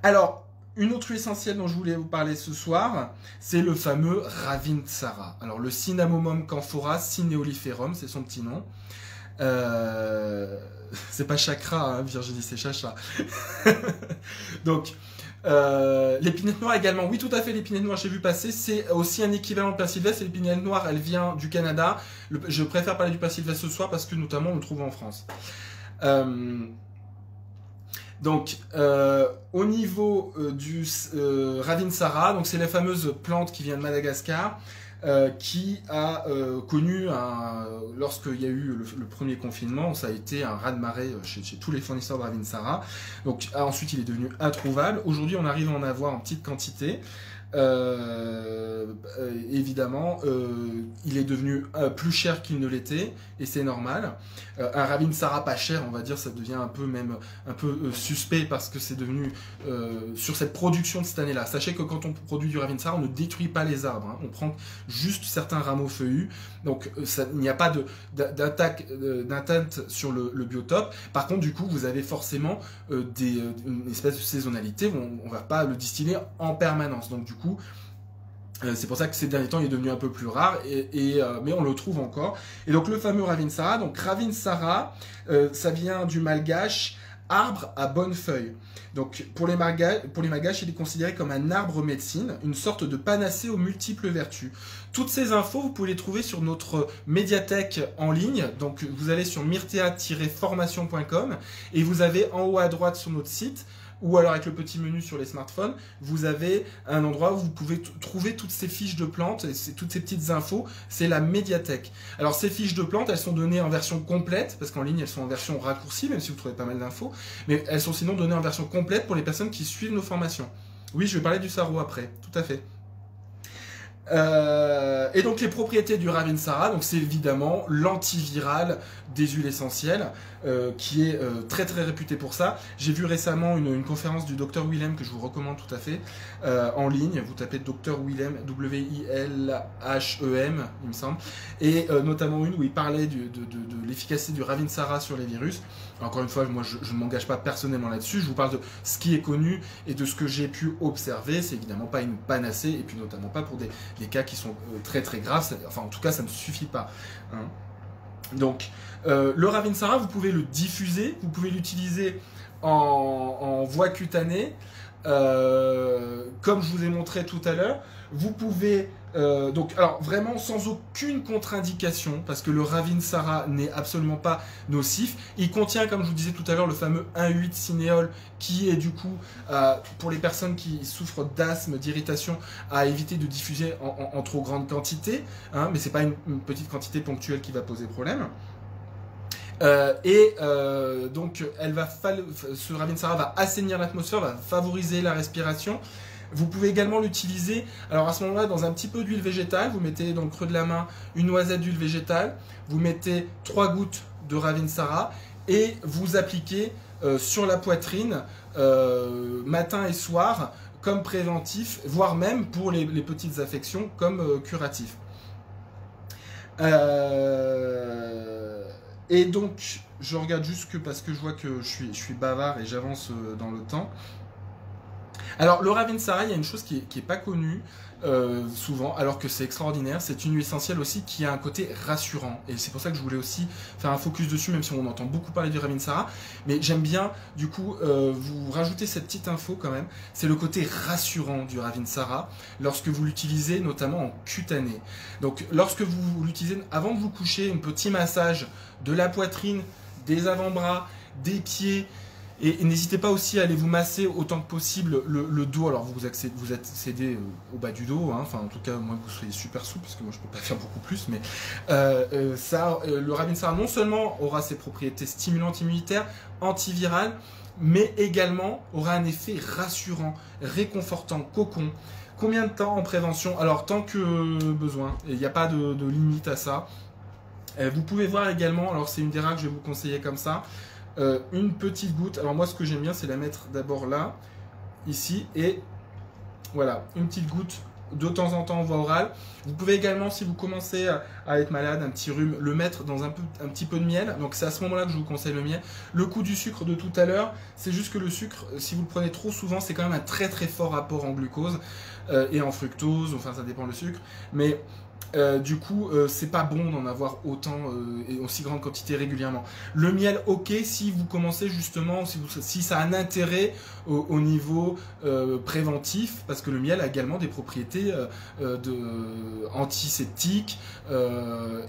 Alors, une autre huile essentielle dont je voulais vous parler ce soir, c'est le fameux Ravinsara. Alors, le Cinnamomum camphora cineoliferum, c'est son petit nom. C'est pas chakra, hein, Virginie, c'est chacha. Donc, l'épinette noire également, oui, tout à fait, l'épinette noire, j'ai vu passer, c'est aussi un équivalent de Persylvestre. L'épinette noire, elle vient du Canada. Je préfère parler du Persylvestre ce soir parce que notamment on le trouve en France. Donc, au niveau du Ravinsara, donc c'est la fameuse plante qui vient de Madagascar, qui a connu, lorsqu'il y a eu le premier confinement, ça a été un raz-de-marée chez tous les fournisseurs de Ravinsara. Donc ensuite, il est devenu introuvable. Aujourd'hui, on arrive à en avoir en petite quantité. Évidemment, il est devenu plus cher qu'il ne l'était, et c'est normal. Un Ravinsara pas cher, on va dire, ça devient un peu suspect parce que c'est devenu sur cette production de cette année-là. Sachez que quand on produit du Ravinsara, on ne détruit pas les arbres, hein. On prend juste certains rameaux feuillus, donc il n'y a pas d'atteinte sur le biotope. Par contre, du coup, vous avez forcément une espèce de saisonnalité où on ne va pas le distiller en permanence. Donc du coup, c'est pour ça que ces derniers temps il est devenu un peu plus rare, mais on le trouve encore. Et donc le fameux Ravinsara, donc Ravinsara, ça vient du malgache arbre à bonnes feuilles. Donc pour les malgaches, il est considéré comme un arbre médecine, une sorte de panacée aux multiples vertus. Toutes ces infos, vous pouvez les trouver sur notre médiathèque en ligne. Donc vous allez sur myrtea-formation.com et vous avez en haut à droite sur notre site, ou alors avec le petit menu sur les smartphones, vous avez un endroit où vous pouvez trouver toutes ces fiches de plantes, et toutes ces petites infos, c'est la médiathèque. Alors ces fiches de plantes, elles sont données en version complète, parce qu'en ligne elles sont en version raccourcie, même si vous trouvez pas mal d'infos, mais elles sont sinon données en version complète pour les personnes qui suivent nos formations. Oui, je vais parler du sarro après, tout à fait. Et donc les propriétés du Ravinsara, donc c'est évidemment l'antiviral des huiles essentielles, qui est très très réputé pour ça. J'ai vu récemment une conférence du Dr Willem que je vous recommande tout à fait en ligne. Vous tapez Dr Willem, W-I-L-H-E-M, il me semble, et notamment une où il parlait de l'efficacité du Ravinsara sur les virus. Encore une fois, moi je ne m'engage pas personnellement là-dessus, je vous parle de ce qui est connu et de ce que j'ai pu observer. C'est évidemment pas une panacée, et puis notamment pas pour des cas qui sont très très graves, enfin en tout cas ça ne suffit pas, hein. Donc le Ravinsara, vous pouvez le diffuser, vous pouvez l'utiliser en voie cutanée, comme je vous ai montré tout à l'heure. Vous pouvez donc, alors vraiment sans aucune contre-indication, parce que le Ravinsara n'est absolument pas nocif. Il contient, comme je vous disais tout à l'heure, le fameux 1,8 cinéol, qui est du coup, pour les personnes qui souffrent d'asthme, d'irritation, à éviter de diffuser en trop grande quantité, hein, mais c'est pas une petite quantité ponctuelle qui va poser problème. Donc ce Ravinsara va assainir l'atmosphère, va favoriser la respiration. Vous pouvez également l'utiliser, alors à ce moment-là, dans un petit peu d'huile végétale. Vous mettez dans le creux de la main une noisette d'huile végétale, vous mettez 3 gouttes de Ravinsara et vous appliquez sur la poitrine matin et soir comme préventif, voire même pour les petites affections comme curatif. Et donc, je regarde juste parce que je vois que je suis bavard et j'avance dans le temps. Alors, le Ravinsara, il y a une chose qui est pas connue souvent, alors que c'est extraordinaire. C'est une huile essentielle aussi qui a un côté rassurant. Et c'est pour ça que je voulais aussi faire un focus dessus, même si on entend beaucoup parler du Ravinsara. Mais j'aime bien, du coup, vous rajouter cette petite info quand même. C'est le côté rassurant du Ravinsara lorsque vous l'utilisez, notamment en cutané. Donc, lorsque vous l'utilisez avant de vous coucher, un petit massage de la poitrine, des avant-bras, des pieds. Et n'hésitez pas aussi à aller vous masser autant que possible le dos. Alors vous accédez au bas du dos, hein. Enfin en tout cas moi vous soyez super souple, parce que moi je peux pas faire beaucoup plus, mais le Ravinsara non seulement aura ses propriétés stimulantes immunitaires, antivirales, mais également aura un effet rassurant, réconfortant, cocon. Combien de temps en prévention? Alors tant que besoin, il n'y a pas de limite à ça. Vous pouvez voir également, alors c'est une des rares que je vais vous conseiller comme ça, une petite goutte. Alors moi ce que j'aime bien c'est la mettre d'abord là, ici, et voilà, une petite goutte de temps en temps en voie orale. Vous pouvez également, si vous commencez à être malade, un petit rhume, le mettre dans un petit peu de miel. Donc c'est à ce moment-là que je vous conseille le miel. Le coup du sucre de tout à l'heure, c'est juste que le sucre, si vous le prenez trop souvent, c'est quand même un très très fort apport en glucose et en fructose, enfin ça dépend le sucre. Mais du coup, c'est pas bon d'en avoir autant et aussi grande quantité régulièrement. Le miel, ok, si vous commencez justement, si ça a un intérêt au niveau préventif, parce que le miel a également des propriétés antiseptiques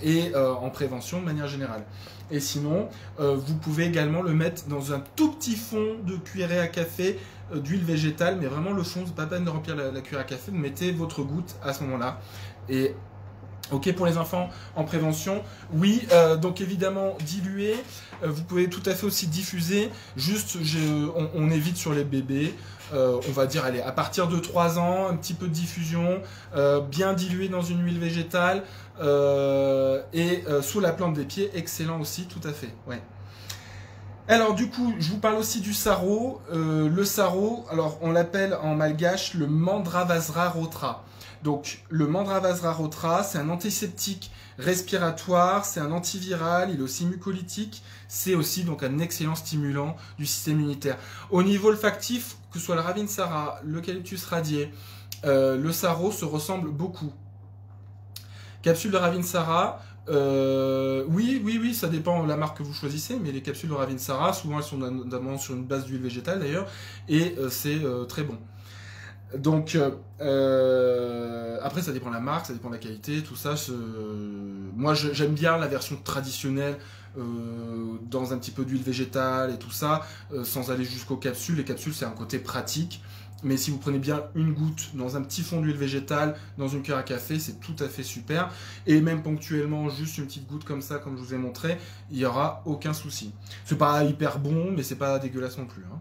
et en prévention de manière générale. Et sinon, vous pouvez également le mettre dans un tout petit fond de cuillerée à café d'huile végétale, mais vraiment le fond, c'est pas peine de remplir la cuillère à café, vous mettez votre goutte à ce moment-là. Et ok, pour les enfants en prévention, oui, donc évidemment diluer, vous pouvez tout à fait aussi diffuser, juste on évite sur les bébés, on va dire, allez, à partir de 3 ans, un petit peu de diffusion, bien dilué dans une huile végétale, et sous la plante des pieds, excellent aussi, tout à fait, ouais. Alors du coup, je vous parle aussi du sarro. Le sarro, alors on l'appelle en malgache le Mandravasra rotra. Donc le Mandravasra rotra, c'est un antiseptique respiratoire, c'est un antiviral, il est aussi mucolytique, c'est aussi donc un excellent stimulant du système immunitaire. Au niveau olfactif, que ce soit le Ravinsara, l'Eucalyptus radié, le sarro se ressemblent beaucoup. Capsule de Ravinsara, oui, ça dépend de la marque que vous choisissez, mais les capsules de Ravinsara, souvent elles sont notamment sur une base d'huile végétale d'ailleurs, et c'est très bon. Donc, après ça dépend de la marque, ça dépend de la qualité, tout ça. Moi j'aime bien la version traditionnelle, dans un petit peu d'huile végétale et tout ça, sans aller jusqu'aux capsules. Les capsules c'est un côté pratique. Mais si vous prenez bien une goutte dans un petit fond d'huile végétale, dans une cuillère à café, c'est tout à fait super. Et même ponctuellement, juste une petite goutte comme ça, comme je vous ai montré, il n'y aura aucun souci. C'est pas hyper bon, mais c'est pas dégueulasse non plus, hein.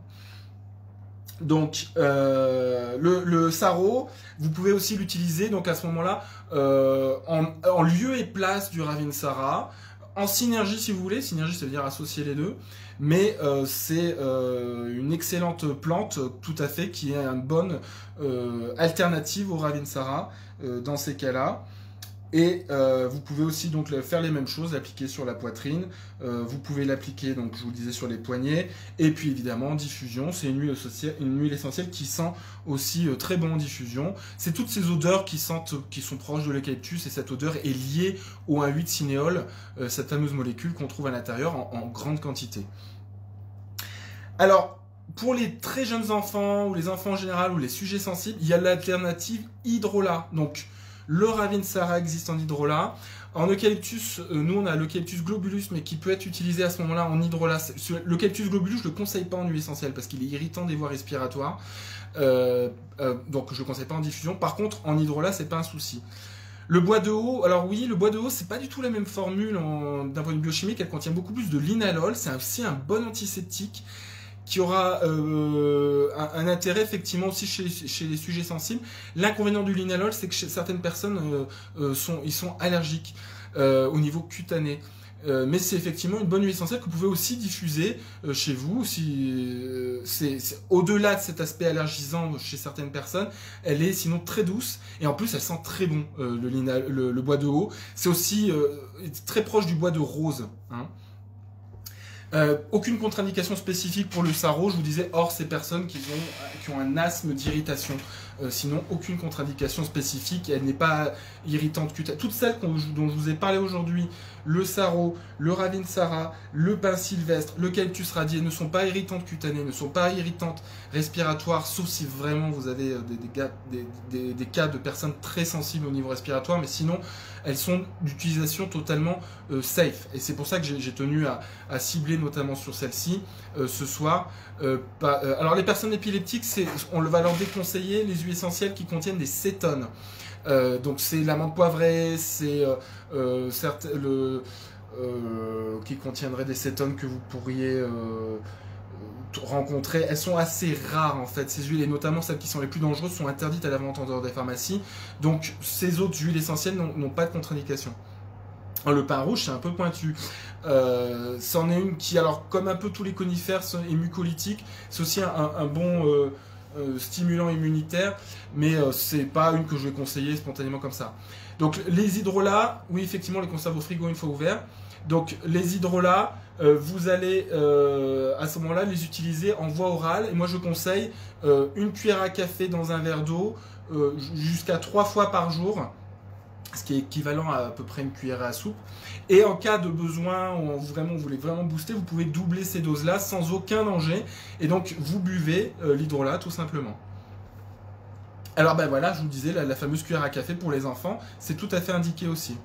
Donc, le sarro, vous pouvez aussi l'utiliser donc à ce moment-là en lieu et place du Ravinsara, en synergie si vous voulez. Synergie, ça veut dire associer les deux. Mais c'est une excellente plante, tout à fait, qui est une bonne alternative au Ravinsara dans ces cas-là. Et vous pouvez aussi donc faire les mêmes choses, l'appliquer sur la poitrine. Vous pouvez l'appliquer, donc je vous le disais, sur les poignets. Et puis évidemment, en diffusion, c'est une huile essentielle qui sent aussi très bon en diffusion. C'est toutes ces odeurs qui sont proches de l'eucalyptus, et cette odeur est liée au 1,8-cinéole, cette fameuse molécule qu'on trouve à l'intérieur en grande quantité. Alors, pour les très jeunes enfants, ou les enfants en général, ou les sujets sensibles, il y a l'alternative hydrolat. Donc, le Ravinsara existe en hydrolat. En eucalyptus, nous on a l'eucalyptus globulus, mais qui peut être utilisé à ce moment-là en hydrolat. L'eucalyptus globulus, je ne le conseille pas en huile essentielle parce qu'il est irritant des voies respiratoires. Donc je ne le conseille pas en diffusion. Par contre, en hydrolat, c'est pas un souci. Le bois de haut, alors oui, le bois de haut, c'est pas du tout la même formule d'un point de vue biochimique. Elle contient beaucoup plus de linalol. C'est aussi un bon antiseptique qui aura un intérêt effectivement aussi chez les sujets sensibles. L'inconvénient du linalol, c'est que chez certaines personnes ils sont allergiques au niveau cutané. Mais c'est effectivement une bonne huile essentielle que vous pouvez aussi diffuser chez vous. C'est au-delà de cet aspect allergisant chez certaines personnes, elle est sinon très douce, et en plus elle sent très bon, le bois de haut. C'est aussi très proche du bois de rose, hein. Aucune contre-indication spécifique pour le sarro, je vous disais, hors ces personnes qui ont un asthme d'irritation. Sinon, aucune contre-indication spécifique, elle n'est pas irritante cutanée. Toutes celles dont je vous ai parlé aujourd'hui, le sarro, le Ravinsara, le pin sylvestre, l'eucalyptus radié, ne sont pas irritantes cutanées, ne sont pas irritantes respiratoires, sauf si vraiment vous avez des cas de personnes très sensibles au niveau respiratoire, mais sinon, elles sont d'utilisation totalement safe. Et c'est pour ça que j'ai tenu à cibler notamment sur celle-ci ce soir. Alors les personnes épileptiques, on va leur déconseiller les huiles essentielles qui contiennent des cétones. Donc c'est l'amande poivrée, c'est qui contiendrait des cétones que vous pourriez rencontrer. Elles sont assez rares en fait, ces huiles, et notamment celles qui sont les plus dangereuses sont interdites à la vente en dehors des pharmacies. Donc ces autres huiles essentielles n'ont pas de contre-indication. Le pin rouge, c'est un peu pointu. C'en est une qui, alors, comme un peu tous les conifères, est mucolytique. C'est aussi un bon stimulant immunitaire, mais c'est pas une que je vais conseiller spontanément comme ça. Donc, les hydrolats, oui, effectivement, les conserve au frigo une fois ouverts. Donc, les hydrolats, vous allez à ce moment-là les utiliser en voie orale. Et moi, je conseille une cuillère à café dans un verre d'eau jusqu'à 3 fois par jour, ce qui est équivalent à peu près une cuillère à soupe. Et en cas de besoin, où vous voulez vraiment booster, vous pouvez doubler ces doses-là sans aucun danger. Et donc, vous buvez l'hydrolat tout simplement. Alors ben voilà, je vous disais, la fameuse cuillère à café pour les enfants, c'est tout à fait indiqué aussi.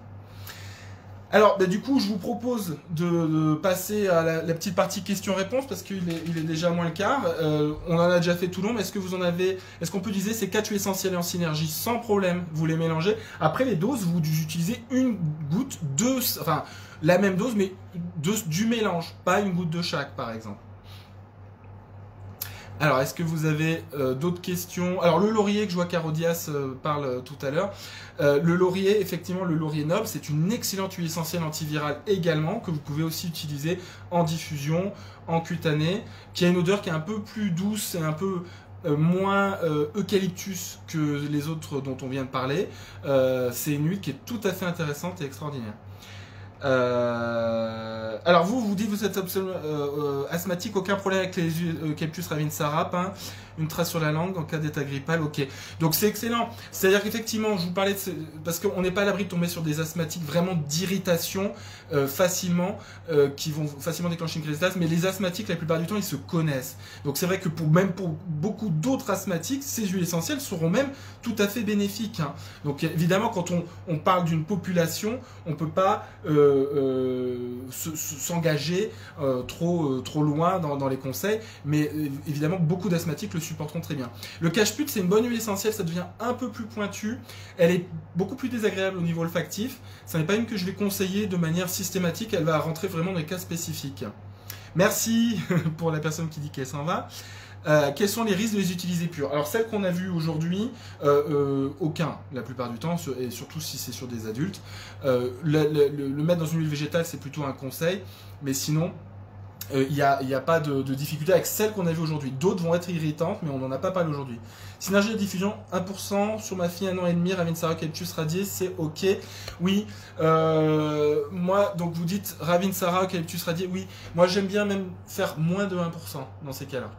Alors, du coup, je vous propose de passer à la petite partie questions-réponses parce qu'il est déjà moins le quart. On en a déjà fait tout long, mais est-ce que vous en avez... Est-ce qu'on peut utiliser ces 4 huiles essentielles en synergie sans problème? Vous les mélangez. Après les doses, vous utilisez une goutte, enfin, la même dose, mais du mélange, pas une goutte de chaque, par exemple. Alors, est-ce que vous avez d'autres questions? Alors, le laurier que je vois qu'Arodias parle tout à l'heure. Le laurier, effectivement, le laurier noble, c'est une excellente huile essentielle antivirale également, que vous pouvez aussi utiliser en diffusion, en cutanée, qui a une odeur qui est un peu plus douce et un peu moins eucalyptus que les autres dont on vient de parler. C'est une huile qui est tout à fait intéressante et extraordinaire. Alors vous dites que vous êtes asthmatique, aucun problème avec les Eucalyptus ravinsara, hein, une trace sur la langue en cas d'état grippal, ok. Donc c'est excellent. C'est-à-dire qu'effectivement, je vous parlais de parce qu'on n'est pas à l'abri de tomber sur des asthmatiques vraiment d'irritation facilement, qui vont facilement déclencher une crise d'asthme, mais les asthmatiques, la plupart du temps, ils se connaissent. Donc c'est vrai que même pour beaucoup d'autres asthmatiques, ces huiles essentielles seront même tout à fait bénéfiques, hein. Donc évidemment, quand on parle d'une population, on ne peut pas s'engager trop loin dans les conseils, mais évidemment beaucoup d'asthmatiques le supporteront très bien. Le cache-pute, c'est une bonne huile essentielle, ça devient un peu plus pointu, elle est beaucoup plus désagréable au niveau olfactif, ce n'est pas une que je vais conseiller de manière systématique, elle va rentrer vraiment dans les cas spécifiques. Merci pour la personne qui dit qu'elle s'en va. Quels sont les risques de les utiliser purs? Alors celles qu'on a vues aujourd'hui, aucun la plupart du temps, et surtout si c'est sur des adultes. Le mettre dans une huile végétale, c'est plutôt un conseil, mais sinon il n'y a pas de difficulté avec celles qu'on a vues aujourd'hui. D'autres vont être irritantes, mais on n'en a pas parlé aujourd'hui. Synergie de diffusion, 1% sur ma fille 1 an et demi, Ravinsara Eucalyptus radié, c'est ok. Oui, moi, donc vous dites Ravinsara Eucalyptus radié, oui, moi j'aime bien même faire moins de 1% dans ces cas-là.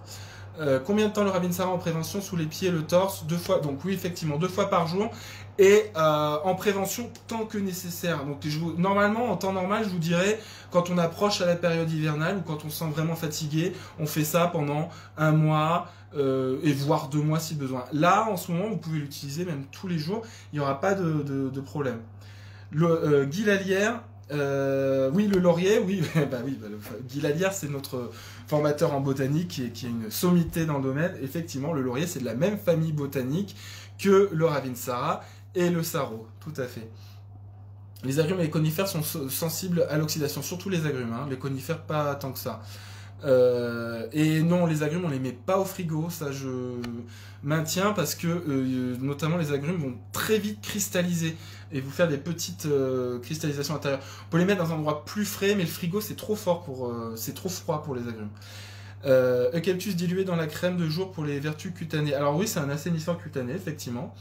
Combien de temps le Ravinsara en prévention sous les pieds, le torse? 2 fois, donc oui, effectivement, 2 fois par jour. Et en prévention, tant que nécessaire. Donc normalement, en temps normal, je vous dirais, quand on approche à la période hivernale ou quand on se sent vraiment fatigué, on fait ça pendant 1 mois et voire 2 mois si besoin. Là, en ce moment, vous pouvez l'utiliser même tous les jours, il n'y aura pas de problème. Le Guy Lallière, oui, le laurier, oui, Guy Lallière, c'est notre formateur en botanique qui est une sommité dans le domaine. Effectivement, le laurier, c'est de la même famille botanique que le Ravinsara et le sarro, tout à fait. Les agrumes et les conifères sont sensibles à l'oxydation, surtout les agrumes, hein, les conifères pas tant que ça. Et non, les agrumes, on les met pas au frigo, ça je maintiens, parce que notamment les agrumes vont très vite cristalliser et vous faire des petites cristallisations intérieures. On peut les mettre dans un endroit plus frais, mais le frigo c'est trop fort c'est trop froid pour les agrumes. Eucalyptus dilué dans la crème de jour pour les vertus cutanées. Alors oui, c'est un assainisseur cutané, effectivement.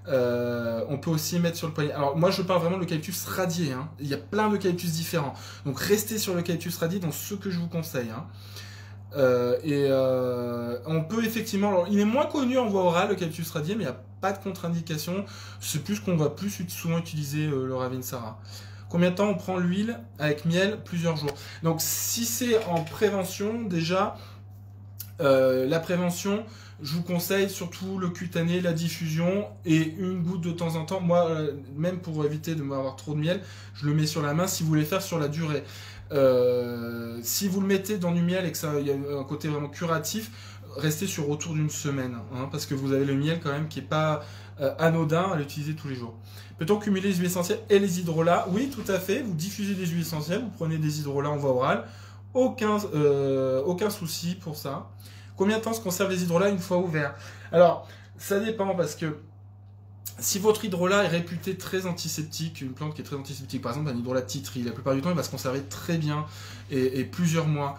On peut aussi mettre sur le poignet. Alors moi je parle vraiment de l'eucalyptus radié, hein. Il y a plein d'eucalyptus différents. Donc restez sur l'eucalyptus radié dans ce que je vous conseille, hein. On peut effectivement... Alors, il est moins connu en voie orale, l'eucalyptus radié, mais il n'y a pas de contre-indication. C'est plus qu'on va plus souvent utiliser le Ravinsara. Combien de temps on prend l'huile avec miel? Plusieurs jours. Donc si c'est en prévention, déjà, la prévention, je vous conseille surtout le cutané, la diffusion et une goutte de temps en temps. Moi, même pour éviter de m'avoir trop de miel, je le mets sur la main si vous voulez faire sur la durée. Si vous le mettez dans du miel et que ça y a un côté vraiment curatif, restez sur autour d'une semaine, hein, parce que vous avez le miel quand même qui n'est pas anodin à l'utiliser tous les jours. Peut-on cumuler les huiles essentielles et les hydrolats? Oui, tout à fait. Vous diffusez des huiles essentielles, vous prenez des hydrolats en voie orale. Aucun souci pour ça. Combien de temps se conservent les hydrolats une fois ouverts? Alors, ça dépend parce que Si votre hydrolat est réputé très antiseptique, une plante qui est très antiseptique, par exemple un hydrolat de titri, la plupart du temps il va se conserver très bien et plusieurs mois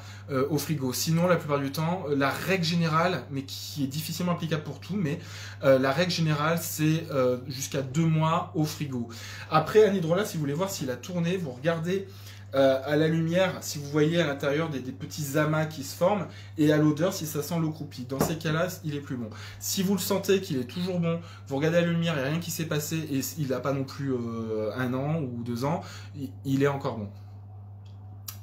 au frigo. Sinon, la plupart du temps, la règle générale, mais qui est difficilement applicable pour tout, mais la règle générale c'est jusqu'à 2 mois au frigo. Après un hydrolat, si vous voulez voir s'il a tourné, vous regardez à la lumière, si vous voyez à l'intérieur des petits amas qui se forment, et à l'odeur, si ça sent l'eau croupie. Dans ces cas-là, il est plus bon. Si vous le sentez qu'il est toujours bon, vous regardez à la lumière, il n'y a rien qui s'est passé, et il n'a pas non plus 1 an ou 2 ans, il est encore bon.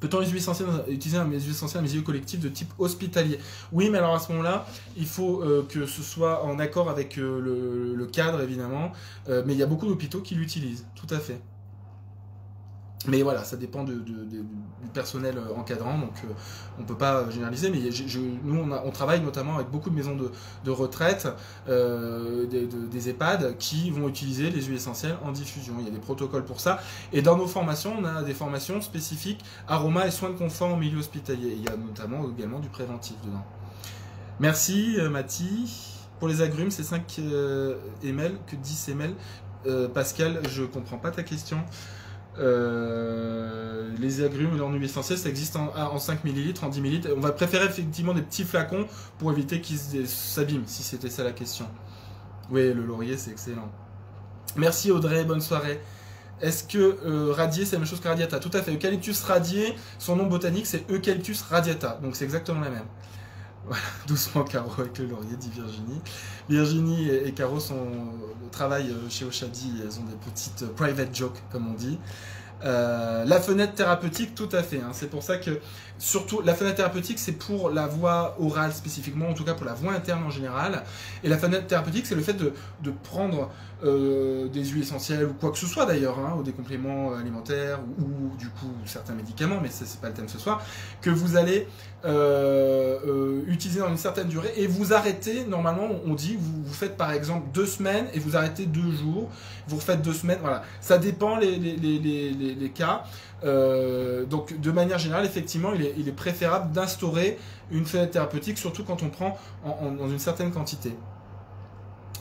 Peut-on utiliser un huile essentielle à mes yeux collectif de type hospitalier? Oui, mais alors à ce moment-là, il faut que ce soit en accord avec le cadre, évidemment, mais il y a beaucoup d'hôpitaux qui l'utilisent, tout à fait. Mais voilà, ça dépend du personnel encadrant, donc on ne peut pas généraliser. Mais nous, on travaille notamment avec beaucoup de maisons de retraite, des EHPAD, qui vont utiliser les huiles essentielles en diffusion. Il y a des protocoles pour ça. Et dans nos formations, on a des formations spécifiques aromas et soins de confort en milieu hospitalier. Il y a notamment également du préventif dedans. Merci Mathie. Pour les agrumes, c'est 5 ml que 10 ml. Pascal, je ne comprends pas ta question. Les agrumes et leur huile essentielle, ça existe en 5 ml, en 10 ml. On va préférer effectivement des petits flacons pour éviter qu'ils s'abîment, si c'était ça la question. Oui, le laurier, c'est excellent. Merci Audrey, bonne soirée. Est-ce que radier, c'est la même chose que radiata? Tout à fait. Eucalyptus radié, son nom botanique, c'est Eucalyptus radiata. Donc c'est exactement la même. Voilà, doucement Caro avec le laurier, dit Virginie. Virginie et Caro travaillent chez Oshadi, elles ont des petites private jokes, comme on dit. La fenêtre thérapeutique, tout à fait. Hein. C'est pour ça que, surtout, la fenêtre thérapeutique, c'est pour la voie orale spécifiquement, en tout cas pour la voie interne en général. Et la fenêtre thérapeutique, c'est le fait de prendre des huiles essentielles ou quoi que ce soit d'ailleurs, hein, ou des compléments alimentaires ou du coup certains médicaments, mais ça c'est pas le thème ce soir, que vous allez utiliser dans une certaine durée et vous arrêtez. Normalement, on dit vous faites par exemple 2 semaines et vous arrêtez 2 jours. Vous refaites 2 semaines. Voilà, ça dépend les cas. Donc de manière générale, effectivement, il est préférable d'instaurer une fenêtre thérapeutique, surtout quand on prend dans une certaine quantité.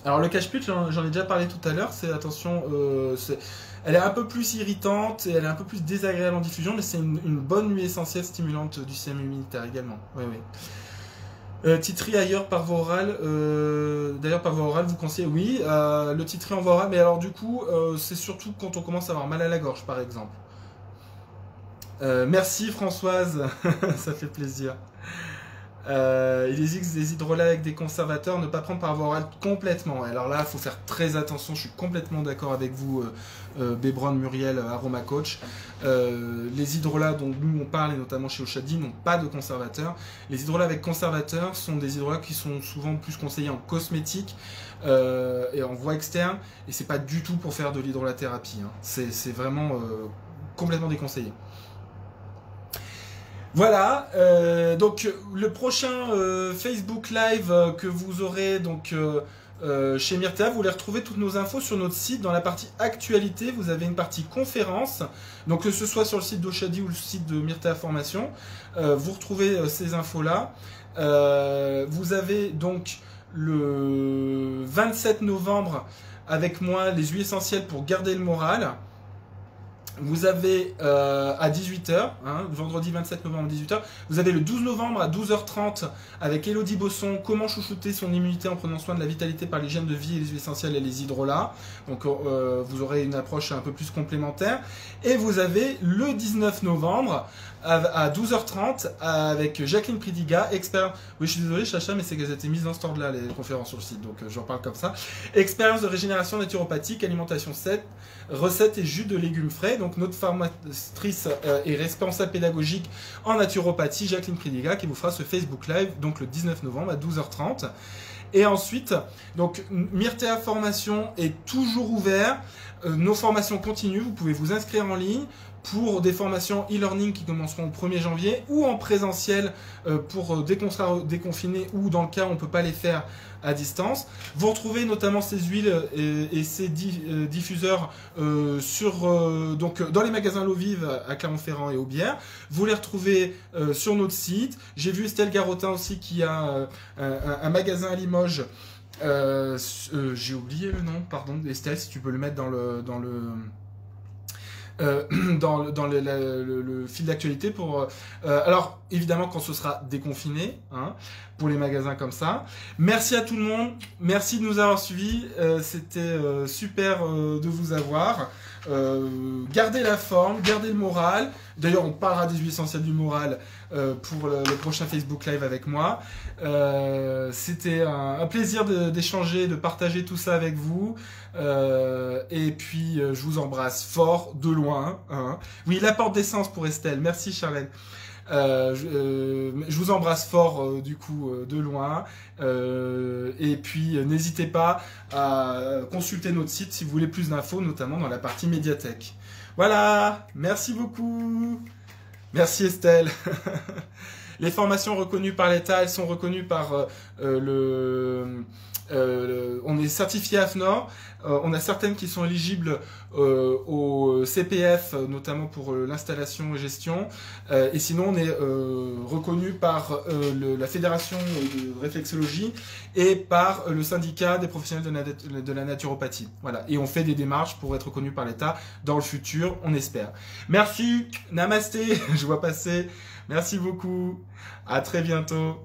Alors le cache-pute, j'en ai déjà parlé tout à l'heure, c'est attention, elle est un peu plus irritante et elle est un peu plus désagréable en diffusion, mais c'est une bonne huile essentielle stimulante du système immunitaire également. Oui, oui. Titri ailleurs par voie orale, d'ailleurs par voie orale vous conseillez, oui, le titri en voie orale, mais alors du coup c'est surtout quand on commence à avoir mal à la gorge par exemple. Merci Françoise, ça fait plaisir. Il existe des hydrolats avec des conservateurs, ne pas prendre par voie orale complètement. Alors là, il faut faire très attention, je suis complètement d'accord avec vous, Bébron Muriel, Aroma Coach. Les hydrolats dont nous on parle, et notamment chez Oshadi, n'ont pas de conservateurs. Les hydrolats avec conservateurs sont des hydrolats qui sont souvent plus conseillés en cosmétique et en voie externe, et c'est pas du tout pour faire de l'hydrolathérapie. Hein. C'est vraiment complètement déconseillé. Voilà, donc le prochain Facebook Live que vous aurez donc chez Myrtea, vous allez retrouver toutes nos infos sur notre site. Dans la partie actualité, vous avez une partie conférence, donc que ce soit sur le site d'Oshadi ou le site de Myrtea Formation, vous retrouvez ces infos-là. Vous avez donc le 27 novembre avec moi les huiles essentielles pour garder le moral. Vous avez à 18h, hein, vendredi 27 novembre à 18h, vous avez le 12 novembre à 12h30 avec Elodie Bosson, comment chouchouter son immunité en prenant soin de la vitalité par l'hygiène de vie et les huiles essentielles et les hydrolats. Donc vous aurez une approche un peu plus complémentaire. Et vous avez le 19 novembre à 12h30 avec Jacqueline Pridiga, expert. Oui, je suis désolé, Chacha, mais c'est qu'elles étaient mises dans ce ordre-là, les conférences sur le site, donc j'en parle comme ça. Expérience de régénération naturopathique, alimentation 7, recettes et jus de légumes frais. Donc notre formatrice et responsable pédagogique en naturopathie, Jacqueline Pridiga, qui vous fera ce Facebook Live donc le 19 novembre à 12h30. Et ensuite, donc Myrtea Formation est toujours ouvert. Nos formations continuent, vous pouvez vous inscrire en ligne pour des formations e-learning qui commenceront au 1er janvier ou en présentiel pour dès qu'on sera déconfiné ou dans le cas où on ne peut pas les faire à distance. Vous retrouvez notamment ces huiles et ces diffuseurs donc dans les magasins L'Eau Vive à Clermont-Ferrand et Aubière. Vous les retrouvez sur notre site. J'ai vu Estelle Garotin aussi qui a un magasin à Limoges J'ai oublié le nom, pardon, Estelle, si tu peux le mettre le fil d'actualité pour alors évidemment quand ce sera déconfiné, hein, pour les magasins comme ça. Merci à tout le monde, merci de nous avoir suivis, c'était super de vous avoir. Gardez la forme, gardez le moral. D'ailleurs, on parlera des huiles essentielles du moral pour le prochain Facebook Live avec moi. C'était un plaisir d'échanger, de partager tout ça avec vous. Et puis, je vous embrasse fort, de loin. Hein. Oui, la porte d'essence pour Estelle. Merci, Charlène. Je vous embrasse fort du coup de loin et puis n'hésitez pas à consulter notre site si vous voulez plus d'infos, notamment dans la partie médiathèque. Voilà, merci beaucoup. Merci Estelle. Les formations reconnues par l'État, elles sont reconnues par on est certifié AFNOR, on a certaines qui sont éligibles au CPF, notamment pour l'installation et gestion, et sinon on est reconnu par la Fédération de réflexologie et par le syndicat des professionnels de la naturopathie. Voilà, et on fait des démarches pour être reconnu par l'État dans le futur, on espère. Merci, namasté, je vois passer, merci beaucoup, à très bientôt.